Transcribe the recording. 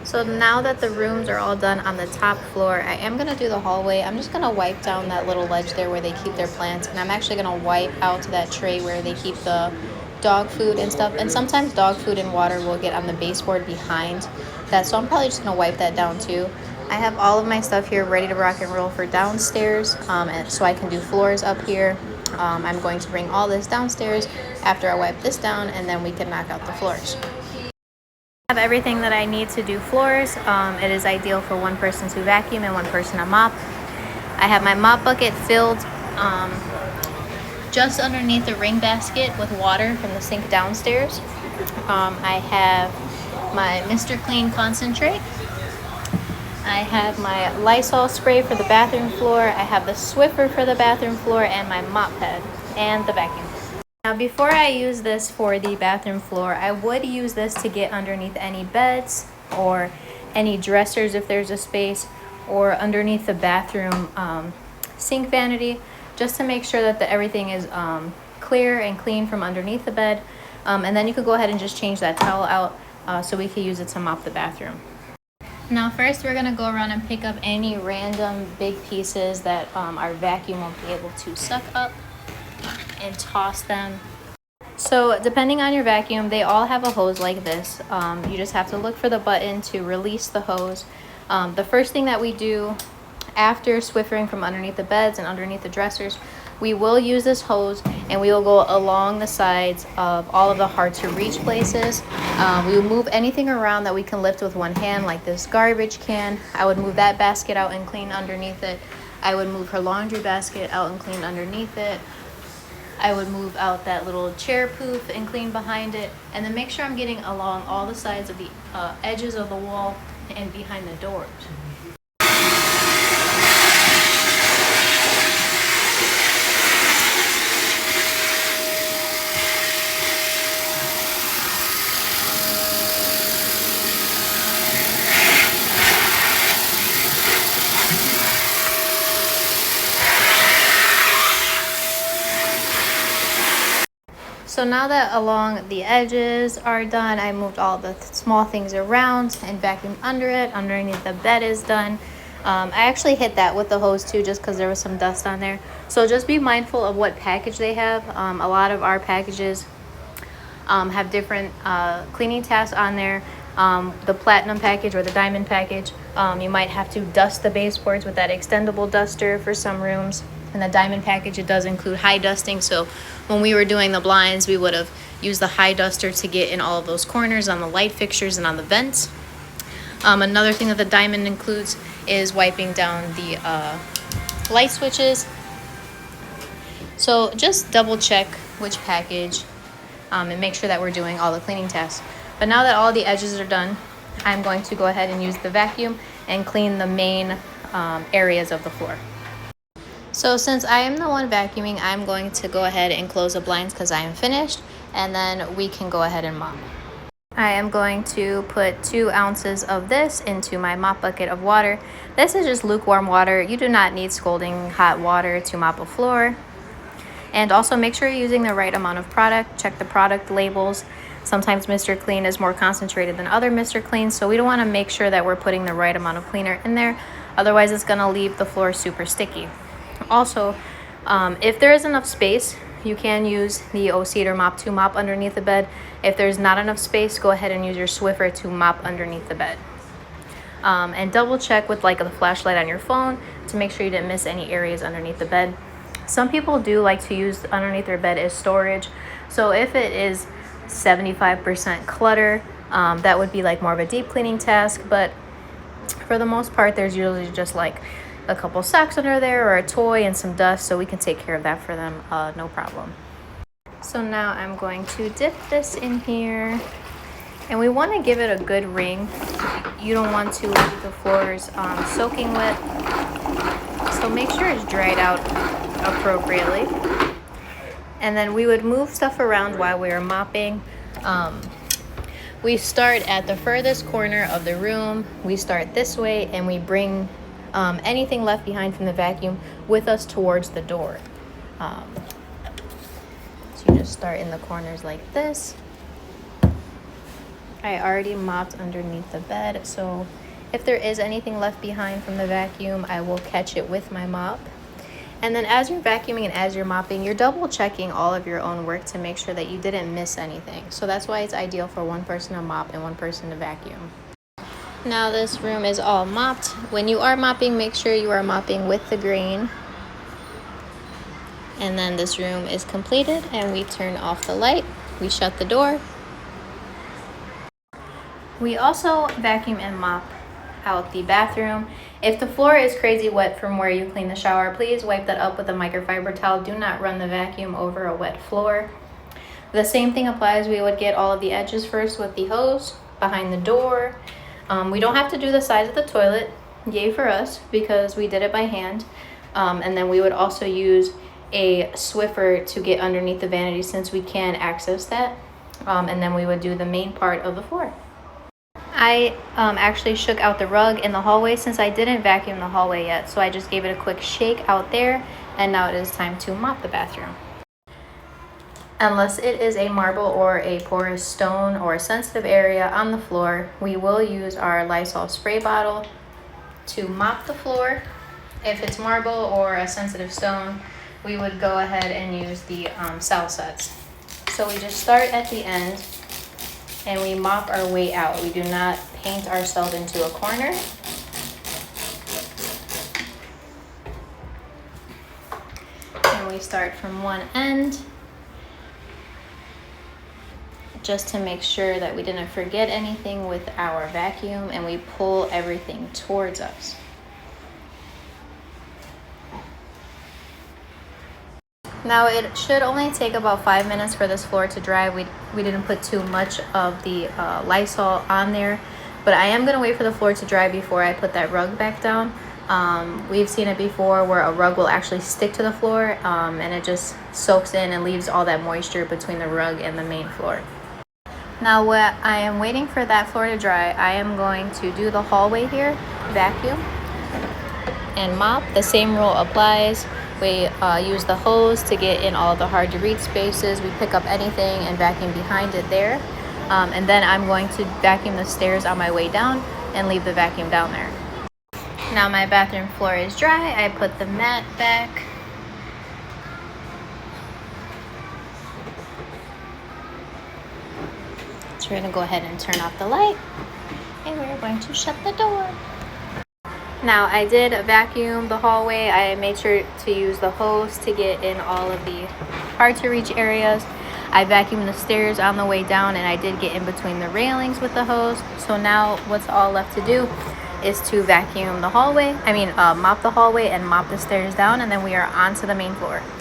So now that the rooms are all done on the top floor, I am going to do the hallway. I'm just going to wipe down that little ledge there where they keep their plants. And I'm actually going to wipe out that tray where they keep the dog food and stuff. And sometimes dog food and water will get on the baseboard behind that. So I'm probably just going to wipe that down too. I have all of my stuff here ready to rock and roll for downstairs. And so I can do floors up here. I'm going to bring all this downstairs after I wipe this down, and then we can knock out the floors. I have everything that I need to do floors. It is ideal for one person to vacuum and one person to mop. I have my mop bucket filled just underneath the ring basket with water from the sink downstairs. I have my Mr. Clean concentrate. I have my Lysol spray for the bathroom floor. I have the Swiffer for the bathroom floor and my mop pad and the vacuum. Now before I use this for the bathroom floor, I would use this to get underneath any beds or any dressers if there's a space, or underneath the bathroom sink vanity, just to make sure that everything is clear and clean from underneath the bed. And then you could go ahead and just change that towel out so we could use it to mop the bathroom. Now first we're going to go around and pick up any random big pieces that our vacuum won't be able to suck up and toss them. So depending on your vacuum, they all have a hose like this. You just have to look for the button to release the hose. The first thing that we do after Swiffering from underneath the beds and underneath the dressers, we will use this hose and we will go along the sides of all of the hard to reach places. We will move anything around that we can lift with one hand, like this garbage can. I would move that basket out and clean underneath it. I would move her laundry basket out and clean underneath it. I would move out that little chair poof and clean behind it, and then make sure I'm getting along all the sides of the edges of the wall and behind the doors. So now that along the edges are done, I moved all the small things around and vacuumed under it. Underneath the bed is done. I actually hit that with the hose too, just because there was some dust on there. So just be mindful of what package they have. A lot of our packages have different cleaning tasks on there. The platinum package or the diamond package, you might have to dust the baseboards with that extendable duster for some rooms. In the diamond package, it does include high dusting. So when we were doing the blinds, we would have used the high duster to get in all of those corners on the light fixtures and on the vents. Another thing that the diamond includes is wiping down the light switches. So just double check which package and make sure that we're doing all the cleaning tasks. But now that all the edges are done, I'm going to go ahead and use the vacuum and clean the main areas of the floor. So since I am the one vacuuming, I'm going to go ahead and close the blinds because I am finished, and then we can go ahead and mop. I am going to put 2 ounces of this into my mop bucket of water. This is just lukewarm water. You do not need scalding hot water to mop a floor. And also make sure you're using the right amount of product. Check the product labels. Sometimes Mr. Clean is more concentrated than other Mr. Cleans, so we don't want to make sure that we're putting the right amount of cleaner in there. Otherwise, it's going to leave the floor super sticky. Also, if there is enough space, you can use the O-Cedar Mop 2 mop underneath the bed. If there's not enough space, go ahead and use your Swiffer to mop underneath the bed. And double check with like the flashlight on your phone to make sure you didn't miss any areas underneath the bed. Some people do like to use underneath their bed as storage. So if it is 75% clutter, that would be like more of a deep cleaning task. But for the most part, there's usually just like a couple socks under there or a toy and some dust, so we can take care of that for them, no problem. So now I'm going to dip this in here, and we want to give it a good wring. You don't want to leave the floors soaking wet, so make sure it's dried out appropriately. And then we would move stuff around while we are mopping. We start at the furthest corner of the room. We start this way, and we bring anything left behind from the vacuum with us towards the door. So you just start in the corners like this. I already mopped underneath the bed, so if there is anything left behind from the vacuum, I will catch it with my mop. And then as you're vacuuming and as you're mopping, you're double checking all of your own work to make sure that you didn't miss anything. So that's why it's ideal for one person to mop and one person to vacuum. Now this room is all mopped. When you are mopping, make sure you are mopping with the grain. And then this room is completed and we turn off the light. We shut the door. We also vacuum and mop out the bathroom. If the floor is crazy wet from where you clean the shower, please wipe that up with a microfiber towel. Do not run the vacuum over a wet floor. The same thing applies. We would get all of the edges first with the hose behind the door. We don't have to do the sides of the toilet, yay for us, because we did it by hand. And then we would also use a Swiffer to get underneath the vanity since we can access that. And then we would do the main part of the floor. I actually shook out the rug in the hallway since I didn't vacuum the hallway yet. So I just gave it a quick shake out there, and now it is time to mop the bathroom. Unless it is a marble or a porous stone or a sensitive area on the floor, we will use our Lysol spray bottle to mop the floor. If it's marble or a sensitive stone, we would go ahead and use the cell sets. So we just start at the end and we mop our way out. We do not paint ourselves into a corner. And we start from one end just to make sure that we didn't forget anything with our vacuum, and we pull everything towards us. Now it should only take about 5 minutes for this floor to dry. We didn't put too much of the Lysol on there, but I am gonna wait for the floor to dry before I put that rug back down. We've seen it before where a rug will actually stick to the floor and it just soaks in and leaves all that moisture between the rug and the main floor. Now while I am waiting for that floor to dry, I am going to do the hallway here, vacuum and mop. The same rule applies. We use the hose to get in all the hard to reach spaces. We pick up anything and vacuum behind it there. And then I'm going to vacuum the stairs on my way down and leave the vacuum down there. Now my bathroom floor is dry. I put the mat back. So we're gonna go ahead and turn off the light and we're going to shut the door. Now I did vacuum the hallway. I made sure to use the hose to get in all of the hard to reach areas. I vacuumed the stairs on the way down and I did get in between the railings with the hose. So now what's all left to do is to vacuum the hallway. Mop the hallway and mop the stairs down, and then we are on to the main floor.